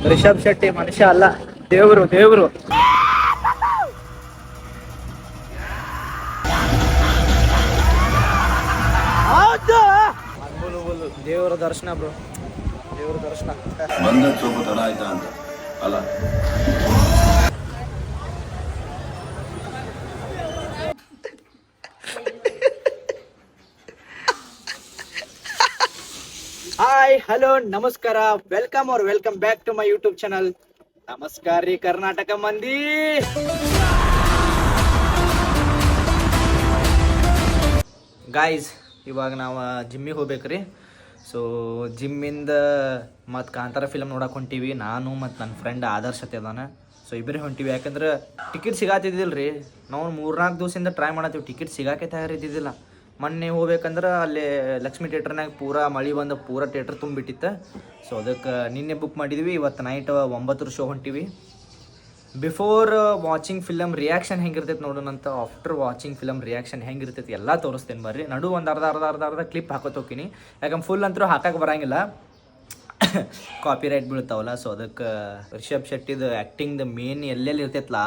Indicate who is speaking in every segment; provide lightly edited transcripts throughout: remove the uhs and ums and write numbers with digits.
Speaker 1: ರಿಷಬ್ ಶೆಟ್ಟಿ ಮನುಷ್ಯ ಅಲ್ಲ, ದೇವ್ರು ದೇವ್ರು. ದೇವರ ದರ್ಶನ ಬ್ರೋ, ದೇವರ ದರ್ಶನ.
Speaker 2: ಬಂದ ಚೋಕು ತಡ ಆಯ್ತಾ ಅಂತ ಅಲ್ಲ.
Speaker 1: ಹಾಯ್, ಹಲೋ, ನಮಸ್ಕಾರ, welcome back to my YouTube channel. ನಮಸ್ಕಾರ ರೀ ಕರ್ನಾಟಕ ಮಂದಿ. ಗಾಯ್ಸ್, ಇವಾಗ ನಾವು ಜಿಮ್ಮಿಗೆ ಹೋಗ್ಬೇಕ್ರಿ. ಸೊ ಜಿಮ್ಮಿಂದ ಮತ್ತು ಕಾಂತಾರ ಫಿಲಮ್ ನೋಡಕ್ಕೆ ಹೊಂಟೀವಿ. ನಾನು ಮತ್ತು ನನ್ನ ಫ್ರೆಂಡ್ ಆದರ್ಶ್ ಅದಾನ. ಸೊ ಇಬ್ಬರೇ ಹೊಂಟೀವಿ. ಯಾಕಂದ್ರೆ ಟಿಕೆಟ್ ಸಿಗಾತಿದ್ದಿಲ್ಲ ರೀ. ನಾವು 3-4 ದಿವಸದಿಂದ ಟ್ರೈ ಮಾಡತ್ತೀವಿ, ಟಿಕೆಟ್ ಸಿಗಾಕೆ ತಯಾರಿದ್ದಿದ್ದಿಲ್ಲ. ಮೊನ್ನೆ ಹೋಗ್ಬೇಕಂದ್ರೆ ಅಲ್ಲಿ ಲಕ್ಷ್ಮೀ ಥಿಯೇಟ್ರ್ನಾಗ ಪೂರಾ ಮಳೆ ಬಂದು ಪೂರಾ ಥಿಯೇಟ್ರ್ ತುಂಬಿಟ್ಟಿತ್ತು. ಸೊ ಅದಕ್ಕೆ ನಿನ್ನೆ ಬುಕ್ ಮಾಡಿದ್ವಿ. ಇವತ್ತು ನೈಟ್ 9 ಶೋ ಹೊಂಟೀವಿ. ಬಿಫೋರ್ ವಾಚಿಂಗ್ ಫಿಲಮ್ ರಿಯಾಕ್ಷನ್ ಹೆಂಗಿರ್ತೈತೆ ನೋಡೋಣಂತ. ಆಫ್ಟರ್ ವಾಚಿಂಗ್ ಫಿಲಮ್ ರಿಯಾಕ್ಷನ್ ಹೆಂಗಿರ್ತೈತಿ ಎಲ್ಲ ತೋರಿಸ್ತೇನೆ ಬರ್ರಿ. ನಡು ಒಂದು ಅರ್ಧ ಕ್ಲಿಪ್ ಹಾಕೋತೋಕಿನಿ. ಯಾಕಂದ್ರೆ ಫುಲ್ ಅಂತೂ ಹಾಕಕ್ಕೆ ಬರೋಂಗಿಲ್ಲ, ಕಾಪಿ ರೈಟ್ ಬೀಳ್ತಾವಲ್ಲ. ಸೊ ಅದಕ್ಕೆ ರಿಷಬ್ ಶೆಟ್ಟಿದು ಆ್ಯಕ್ಟಿಂಗ್ದು ಮೇನ್ ಎಲ್ಲೆಲ್ಲಿ ಇರ್ತೈತಲ್ಲ,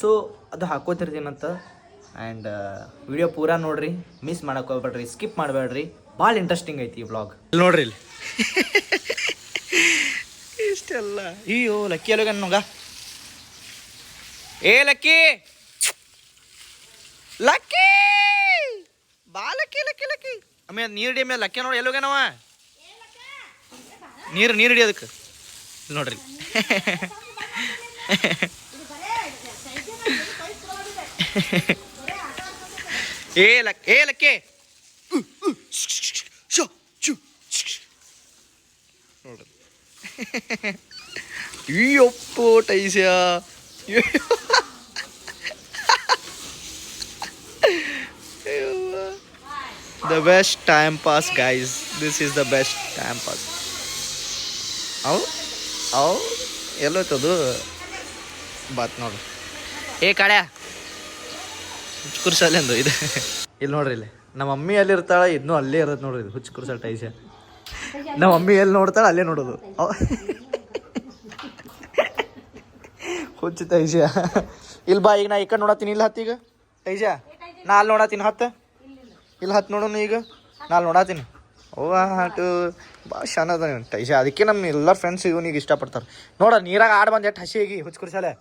Speaker 1: ಸೊ ಅದು ಹಾಕೋತಿರ್ತೀನಂತ. ಆ್ಯಂಡ್ ವಿಡಿಯೋ ಪೂರಾ ನೋಡ್ರಿ, ಮಿಸ್ ಮಾಡಕ್ಕೆ ಹೋಗ್ಬೇಡ್ರಿ, ಸ್ಕಿಪ್ ಮಾಡಬೇಡ್ರಿ. ಭಾಳ ಇಂಟ್ರೆಸ್ಟಿಂಗ್ ಐತಿ ಈ ವ್ಲಾಗ್. ನೋಡ್ರಿ ಇಲ್ಲಿ ಇಷ್ಟೆಲ್ಲ. ಅಯ್ಯೋ ಲಕ್ಕಿ ಅಲ್ಲೋಗ ನೋಗ. ಏ ಲಕ್ಕಿ ಲಕ್ಕಿ ಬಾ, ಲಕ್ಕಿ ಲಕ್ಕಿ ಲಕ್ಕಿ. ಆಮೇಲೆ ನೀರು ಹಿಡಿ. ಆಮೇಲೆ ಲಕ್ಕಿ ನೋಡಿ ಎಲ್ಲೋಗೇನವ. ನೀರು ಹಿಡಿ ಅದಕ್ಕೆ. ನೋಡ್ರಿ ಏ ಲಕ್ಕಿ ನೋಡ್ರಿ. ಅಯ್ಯಪ್ಪೋ ಟೈಸ್ಯಾ. The best time pass, guys. This is the best time pass. ಅವು ಎಲ್ಲೋಯ್ತದು ಬಾತ್ ನೋಡ್ರಿ. ಏ ಕಾಳ್ಯ ಹುಚ್ಚುಕುರ್ಸಲ್ಲಿ ಅಂದು ಇದು. ಇಲ್ಲಿ ನೋಡ್ರಿ, ಇಲ್ಲಿ ನಮ್ಮ ಮಮ್ಮಿ ಎಲ್ಲಿ ಇರ್ತಾಳೆ, ಇನ್ನೂ ಅಲ್ಲೇ ಇರೋದು ನೋಡ್ರಿ. ಇದು ಹುಚ್ಚುಕುರ್ಸಲ್ ಟೈಸ್ಯ. ನಮ್ಮ ಮಮ್ಮಿ ಎಲ್ಲಿ ನೋಡ್ತಾಳೆ ಅಲ್ಲೇ ನೋಡೋದು. ಹುಚ್ಚು ತೈಸ್ಯ. ಇಲ್ಲಿ ಬಾ, ಈಗ ನಾ ಈ ಕಡೆ ನೋಡತ್ತೀನಿ. ಇಲ್ಲಿ ಹತ್ತು ಈಗ ತೈಸ್ಯ. ನಾ ಅಲ್ಲಿ ನೋಡತ್ತೀನಿ, ಹತ್ತು ಇಲ್ಲಿ ಹತ್ತು ನೋಡೋಣ. ಈಗ ನಾ ಅಲ್ಲಿ ನೋಡತ್ತೀನಿ. ಹಾಟು ಭಾಳ ಶಾನ ಅದ ತೈಸ್ಯ. ಅದಕ್ಕೆ ನಮ್ಮ ಎಲ್ಲ ಫ್ರೆಂಡ್ಸ್ ಇವನಿಗೆ ಇಷ್ಟಪಡ್ತಾರೆ. ನೋಡ ನೀರಾಗ ಆಡ್ ಬಂದು ಎಷ್ಟು ಹಸಿ ಆಗಿ ಹುಚ್ಚು ಕುರ್ಸಲೆ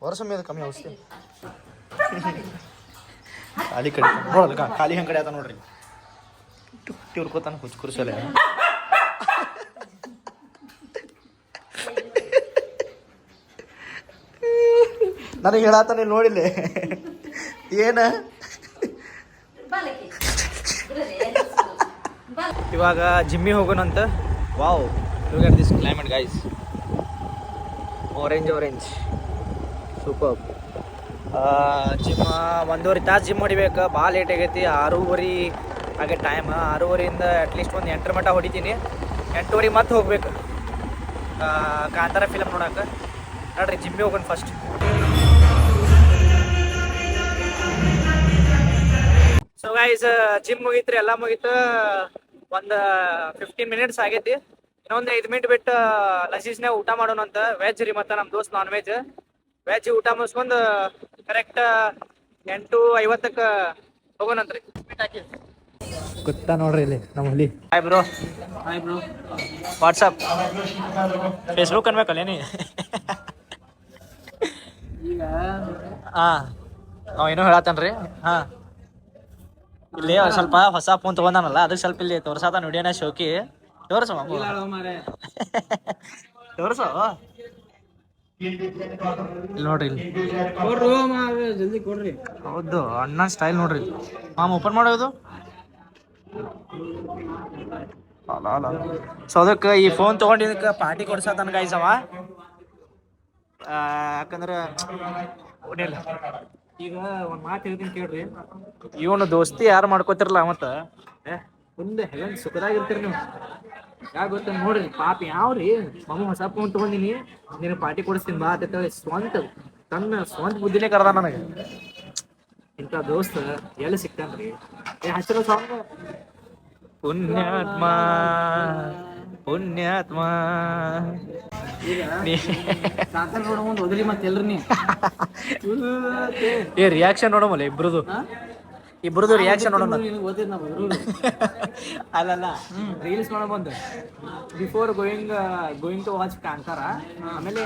Speaker 1: ವರ್ಷ ಮೇಲೆ ಕಮ್ಮಿ ಔಷಧಿ. ಖಾಲಿ ಕಡೆ ನೋಡಲ್ಲ, ಖಾಲಿ ಹಂಗೆ ಕಡೆ ಆತ ನೋಡ್ರಿ. ಟುಟ್ಟಿ ಹುರ್ಕೋತಾನ ಹುಚ್ಚು ಕುರ್ಸಲೆ. ನನಗೆ ಹೇಳತ್ತಾನೆ ನೋಡಿಲ್ಲ ಏನ. ಇವಾಗ ಜಿಮ್ಮಿಗೆ ಹೋಗೋಣಂತ. Wow, look at this climate guys. Orange super. Gym 1.5 ತಾಸು ಜಿಮ್ ಹೊಡಿಬೇಕು. ಭಾಳ ಲೇಟ್ ಆಗೈತಿ. 6:30 ಹಾಗೆ ಟೈಮ್. 6:30ಇಂದ ಅಟ್ಲೀಸ್ಟ್ ಒಂದು 8 ಮಟ್ಟ ಹೊಡಿತೀನಿ. 8:30 ಮತ್ತೆ ಹೋಗ್ಬೇಕು ಕಾಂತಾರ ಫಿಲಮ್ ನೋಡಕ್ಕೆ. ನೋಡ್ರಿ ಜಿಮ್ಮಿಗೆ ಹೋಗೋಣ ಫಸ್ಟ್. ಸೊ ಗೈಸ್, ಜಿಮ್ ಮುಗೀತ್ರಿ, ಎಲ್ಲ ಮುಗೀತು. ಒಂದು 15 ಮಿನಿಟ್ಸ್ ಆಗೈತಿ. ಇನ್ನೊಂದು 5 ಮಿನಿಟ್ ಬಿಟ್ಟು ಲಸೀಸ್ನಾಗ ಊಟ ಮಾಡೋಣ ಅಂತ. ವೆಜ್ ರೀ, ಮತ್ತು ನಮ್ಮ ದೋಸ್ತ್ ನಾನ್ ವೆಜ್. ವೆಜ್ ಊಟ ಮುಗಿಸ್ಕೊಂಡು ಕರೆಕ್ಟ್ 8:50ಕ್ಕೆ ಹೋಗೋಣಂತ್ರಿ. ಗೊತ್ತಾ ನೋಡ್ರಿ ಇಲ್ಲಿ ನಮ್ಮ ಹುಲಿ. Hi bro. ವಾಟ್ಸಪ್ ಫೇಸ್ಬುಕ್ ಅನ್ಬೇಕಲ್ಲೇನಿ. ಹಾಂ, ಅವ ಏನೋ ಹೇಳತ್ತನ್ರಿ. ಹಾಂ, ಇಲ್ಲಿ ಸ್ವಲ್ಪ ಹೊಸ ಫೋನ್ ತೊಗೊಂಡಾನಲ್ಲ, ಅದಕ್ಕೆ ಸ್ವಲ್ಪ ಇಲ್ಲಿ ತೋರ್ಸಾತಾನ ವಿಡಿಯೋನ. ಶೋಕಿ ತೋರ್ಸು ತೋರ್ಸು. ಇಲ್ಲಿ ನೋಡ್ರಿ, ಜಲ್ದಿ ಕೊಡ್ರಿ. ಹೌದು, ಅಣ್ಣ ಸ್ಟೈಲ್ ನೋಡ್ರಿ. ಓಪನ್ ಮಾಡೋದು. ಸೊ ಅದಕ್ಕೆ ಈ ಫೋನ್ ತೊಗೊಂಡಿದ್ದಕ್ಕೆ ಪಾರ್ಟಿ ಕೊಡ್ಸತಾನ ಗೈಸ್ ಅವ. ಯಾಕಂದ್ರೆ ಈಗ ಒಂದು ಮಾತು ಹೇಳ್ತೀನಿ ಕೇಳ್ರಿ. ಇವನು ದೋಸ್ತಿ ಯಾರು ಮಾಡ್ಕೋತಿರಲ್ಲ ಮತ್ತು ಮುಂದೆ ಹೆಂಗೆ ಸುಖದಾಗಿರ್ತೀರಿ ನೀವು. ಯಾಕೆ ಗೊತ್ತ ನೋಡ್ರಿ, ಪಾಪ ಯಾವ್ರಿ ಮಮ್ಮ ಹೊಸ ಫೋನ್ ತೊಗೊಂಡಿನಿ, ನೀನು ಪಾರ್ಟಿ ಕೊಡಿಸ್ತೀನಿ ಬಾ ಅಂತ ಸ್ವಂತ ಬುದ್ಧಿನೇ ಕರ್ದ ನನಗೆ. ಇಂಥ ದೋಸ್ತ ಎಲ್ಲಿ ಸಿಕ್ತಾನ್ರಿ. ಹಚ್ಚಿರೋ ಸಾಂಗ್ ಪುಣ್ಯಾತ್ಮ ಪುಣ್ಯಾತ್ಮ
Speaker 3: ಕಾಂತಾರ ನೋಡೋ ಮುಂದೆ ಓದ್ರಿ ಮತ್ತೆ ಎಲ್ರು ನೀ
Speaker 1: ಏ ರಿಯಾಕ್ಷನ್ ನೋಡಮಲ್ಲ ಇಬ್ರದು ರಿಯಾಕ್ಷನ್ ನೋಡೋಣ
Speaker 3: ಓದಿದ್ ನಾವು
Speaker 1: ಅಲ್ಲಲ್ಲ
Speaker 3: ರೀಲ್ಸ್ ನೋಡೋ ಬಂದು before going to watch Kantara ಆಮೇಲೆ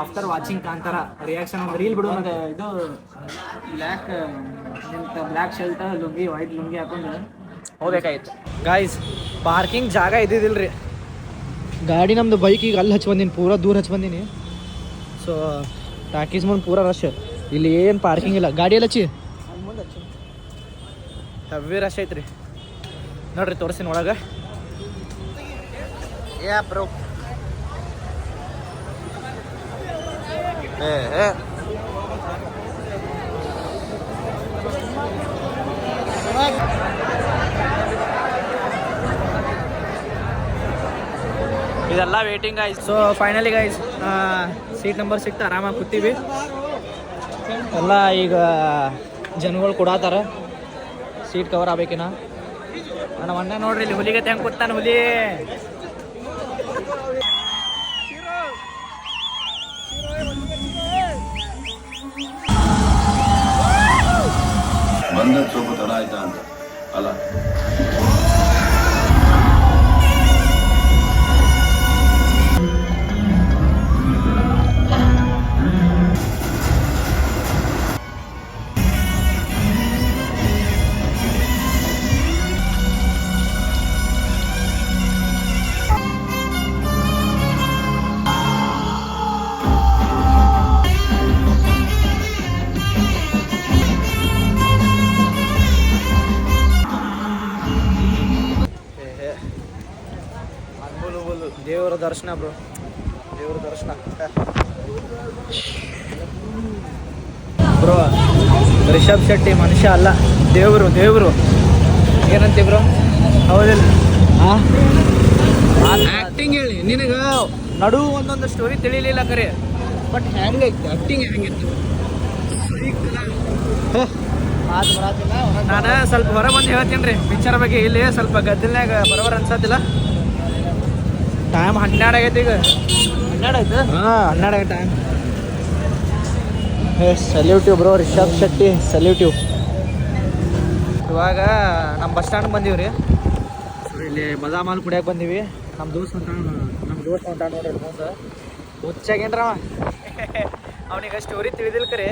Speaker 3: ಆಫ್ಟರ್ ವಾಚಿಂಗ್ ಕಾಂತಾರ ರಿಯಾಕ್ಷನ್ ಒಂದು ರೀಲ್ ಬಿಡು ಮತ್ತೆ ಇದು black shirt lungi white lungi ಹಾಕೊಂಡು
Speaker 1: ಹೋಗ್ಬೇಕಾಯ್ತು ಗಾಯ್ಸ್ ಪಾರ್ಕಿಂಗ್ ಜಾಗ ಇದ್ದಿದ್ದಿಲ್ರಿ ಗಾಡಿ ನಮ್ದು ಬೈಕ್ ಈಗ ಅಲ್ಲಿ ಹಚ್ಚಿ ಬಂದೀನಿ ಪೂರಾ ದೂರ ಹಚ್ಚಿ ಬಂದೀನಿ ಸೊ ಟಾಕೀಸ್ ಮುಂದೆ ಪೂರಾ ರಶ್ ಇಲ್ಲಿ ಏನು ಪಾರ್ಕಿಂಗ್ ಇಲ್ಲ ಗಾಡಿ ಎಲ್ಲ ಹಚ್ಚಿ ಹೆವಿ ರಶ್ ಐತ್ರಿ ನೋಡ್ರಿ ತೋರಿಸ್ತೀನಿ ಒಳಗೆ ಯಾ ಬ್ರೋ ಇದೆಲ್ಲ waiting guys so finally guys seat number ಸಿಕ್ತು ಆರಾಮಾಗಿ ಕೂತೀವಿ ಎಲ್ಲ ಈಗ ಜನಗಳು ಕೊಡಾತಾರ ಸೀಟ್ ಕವರ್ ಆಗ್ಬೇಕಿನ ನಮ್ಮ ಅಣ್ಣ ನೋಡ್ರಿ ಇಲ್ಲಿ ಹುಲಿಗತ್ತೆ ಹೆಂಗೆ ಕೂತಾನ ಹುಲಿ
Speaker 2: ಬಂದದ್ದು ಸ್ವಲ್ಪ ತಡ ಆಯ್ತಾ ಅಂತ ಅಲ್ಲ
Speaker 1: ದೇವರ ದರ್ಶನ ಬ್ರೋ ದೇವರ ದರ್ಶನ ಬ್ರೋ ರಿಷಬ್ ಶೆಟ್ಟಿ ಮನುಷ್ಯ ಅಲ್ಲ ದೇವರು ಏನಂತೀವಿ ಬ್ರೋ ಹೌದಿಲ್ಲ ಆ್ಯಕ್ಟಿಂಗ್ ಹೇಳಿ ನಿನಗೆ ನಡು ಒಂದೊಂದು ಸ್ಟೋರಿ ತಿಳಿಲಿಲ್ಲ ಕರೆ ಬಟ್ ಹೆಂಗೈತಿ ಆ್ಯಕ್ಟಿಂಗ್ ಹೆಂಗಿತ್ತು ನಾನು ಸ್ವಲ್ಪ ಹೊರ ಬಂದು ಹೇಳ್ತೀನಿ ರೀ ಪಿಕ್ಚರ್ ಬಗ್ಗೆ ಇಲ್ಲಿ ಸ್ವಲ್ಪ ಗದ್ದಲ್ನಾಗ ಬರೋಬರ ಅನ್ಸತ್ತಿಲ್ಲ ಟೈಮ್ 12 ಆಗೈತಿ ಈಗ 12 ಆಯ್ತು ಹಾಂ 12 ಆಗೈತೆ ಟೈಮ್ ಸಲ್ಯೂಟಿವ್ ಬ್ರೋ ರಿಷಬ್ ಶೆಟ್ಟಿ ಸಲ್ಯೂಟಿವ್ ಇವಾಗ ನಮ್ಮ ಬಸ್ ಸ್ಟ್ಯಾಂಡ್ ಬಂದೀವಿ ರೀ ಇಲ್ಲಿ ಬದಾಮ್ ಹಾಲು ಕುಡಿಯೋಕೆ ಬಂದೀವಿ ನಮ್ಮ ದೋಸ್ತ್ ಹೊಂಟ ನೋಡ್ರಿ ಮುಂದೆ ಹುಚ್ಚಾಗೇನ್ರ ಅವನಿಗೆ ಸ್ಟೋರಿ ತಿಳಿದಿಲ್ಲ ಕರೆ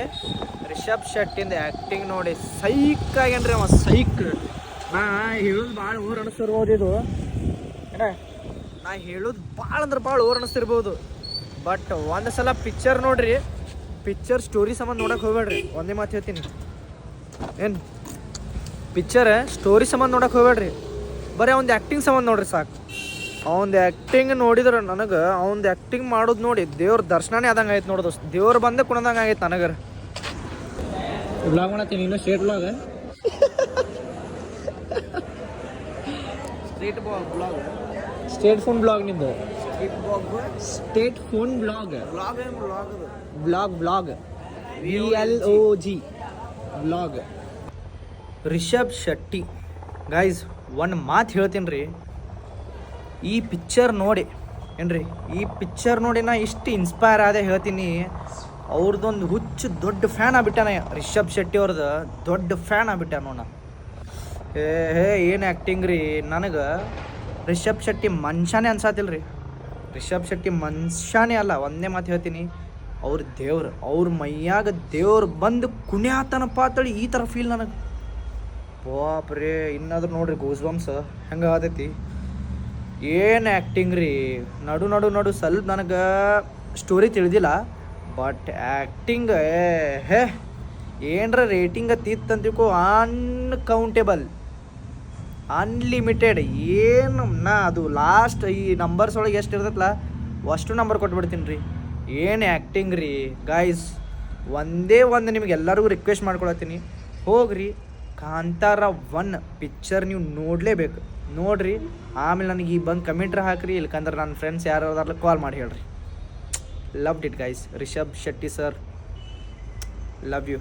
Speaker 1: ರಿಷಬ್ ಶೆಟ್ಟಿಂದ ಆ್ಯಕ್ಟಿಂಗ್ ನೋಡಿ ಸೈಕ್ ಆಗ್ಯಾನ್ರಿ ಅವ ಸೈಕ್ ನಾ ಹೇಳೋದು ಭಾಳ ಓರ್ ಅನಿಸ್ತಿರ್ಬೋದು ಇದು ಏನ ನಾ ಹೇಳೋದು ಭಾಳ ಅಂದ್ರೆ ಭಾಳ ಓರ್ ಅನಿಸ್ತಿರ್ಬೋದು ಬಟ್ ಒಂದು ಸಲ ಪಿಕ್ಚರ್ ನೋಡ್ರಿ ಪಿಕ್ಚರ್ ಸ್ಟೋರಿ ಸಂಬಂಧ ನೋಡಕ್ಕೆ ಹೋಗ್ಬೇಡ್ರಿ ಒಂದೇ ಮಾತು ಹೇಳ್ತೀನಿ ಏನು ಪಿಕ್ಚರ್ ಸ್ಟೋರಿ ಸಂಬಂಧ ನೋಡಕ್ಕೆ ಹೋಗ್ಬೇಡ್ರಿ ಬರೀ ಅವ್ನ ಆ್ಯಕ್ಟಿಂಗ್ ಸಂಬಂಧ ನೋಡ್ರಿ ಸಾಕು ಅವ್ನ ಆ್ಯಕ್ಟಿಂಗ್ ನೋಡಿದ್ರೆ ನನಗೆ ಅವ್ನ ಆ್ಯಕ್ಟಿಂಗ್ ಮಾಡೋದು ನೋಡಿ ದೇವ್ರ ದರ್ಶನನೇ ಆದಂಗೆ ಆಯ್ತು ನೋಡೋದು ದೇವ್ರು ಬಂದೇ ಕುಣದಂಗೆ ಆಗೈತೆ ನನಗರ ಬ್ಲಾಗ್ ಮಾಡತ್ತೀನಿ ಇನ್ನೂ state vlog state phone vlog ನಿಂದು state phone vlog vlog VLOG vlog Rishab Shetty guys ಒಂದು ಮಾತು ಹೇಳ್ತೀನಿ ರೀ ಈ ಪಿಕ್ಚರ್ ನೋಡಿ ಏನ್ರಿ ಈ ಪಿಕ್ಚರ್ ನೋಡಿ ನಾ ಇಷ್ಟು ಇನ್ಸ್ಪೈರ್ ಆದೆ ಹೇಳ್ತೀನಿ ಅವ್ರದ್ದೊಂದು ಹುಚ್ಚು ದೊಡ್ಡ ಫ್ಯಾನ್ ಆಗ್ಬಿಟ್ಟಾನ ರಿಷಬ್ ಶೆಟ್ಟಿ ಅವ್ರದ್ದು ದೊಡ್ಡ ಫ್ಯಾನ್ ಆಗ್ಬಿಟ್ಟ ನೋಡ ಏನು ಆ್ಯಕ್ಟಿಂಗ್ ರೀ ನನಗೆ ರಿಷಬ್ ಶೆಟ್ಟಿ ಮನುಷ್ಯನೇ ಅನ್ಸಾತಿಲ್ಲ ರೀ ರಿಷಬ್ ಶೆಟ್ಟಿ ಮನುಷ್ಯನೇ ಅಲ್ಲ ಒಂದೇ ಮಾತು ಹೇಳ್ತೀನಿ ಅವ್ರ ದೇವ್ರು ಅವ್ರ ಮೈಯಾಗ ದೇವ್ರು ಬಂದು ಕುಣ್ಯಾತನಪ್ಪ ಅಂತೇಳಿ ಈ ಥರ ಫೀಲ್ ನನಗೆ ಬಾಪ್ರೇ ಇನ್ನಾದ್ರೂ ನೋಡ್ರಿ ಗೋಸ್ ಬಂಪ್ಸ್ ಹೆಂಗೆ ಆದೈತಿ ಏನು ಆ್ಯಕ್ಟಿಂಗ್ ರೀ ನಡು ಸ್ವಲ್ಪ ನನಗೆ ಸ್ಟೋರಿ ತಿಳಿದಿಲ್ಲ ಬಟ್ ಆ್ಯಕ್ಟಿಂಗ್ ಏನರ ರೇಟಿಂಗ್ ತಿತ್ತಂತಿಕೋ ಅನ್ಕೌಂಟೇಬಲ್ ಅನ್ಲಿಮಿಟೆಡ್ ಏನು ನಾ ಅದು ಲಾಸ್ಟ್ ಈ ನಂಬರ್ಸ್ ಒಳಗೆ ಎಷ್ಟು ಇರ್ತೈತಲ್ಲ ಅಷ್ಟು ನಂಬರ್ ಕೊಟ್ಬಿಡ್ತೀನಿ ರೀ ಏನು ಆ್ಯಕ್ಟಿಂಗ್ ರೀ ಗಾಯ್ಸ್ ಒಂದೇ ಒಂದು ನಿಮ್ಗೆ ಎಲ್ಲರಿಗೂ ರಿಕ್ವೆಸ್ಟ್ ಮಾಡ್ಕೊಳತ್ತೀನಿ ಹೋಗ್ರಿ ಕಾಂತಾರ 1 ಪಿಕ್ಚರ್ ನೀವು ನೋಡಲೇಬೇಕು ನೋಡ್ರಿ ಆಮೇಲೆ ನನಗೆ ಈ ಬಂದು ಕಮೆಂಟ್ರ್ ಹಾಕ್ರಿ ಇಲ್ಕಂದ್ರೆ ನನ್ನ ಫ್ರೆಂಡ್ಸ್ ಯಾರು ಅದಾರಲ್ಲ ಕಾಲ್ ಮಾಡಿ ಹೇಳ್ರಿ loved it guys Rishab Shetty sir love you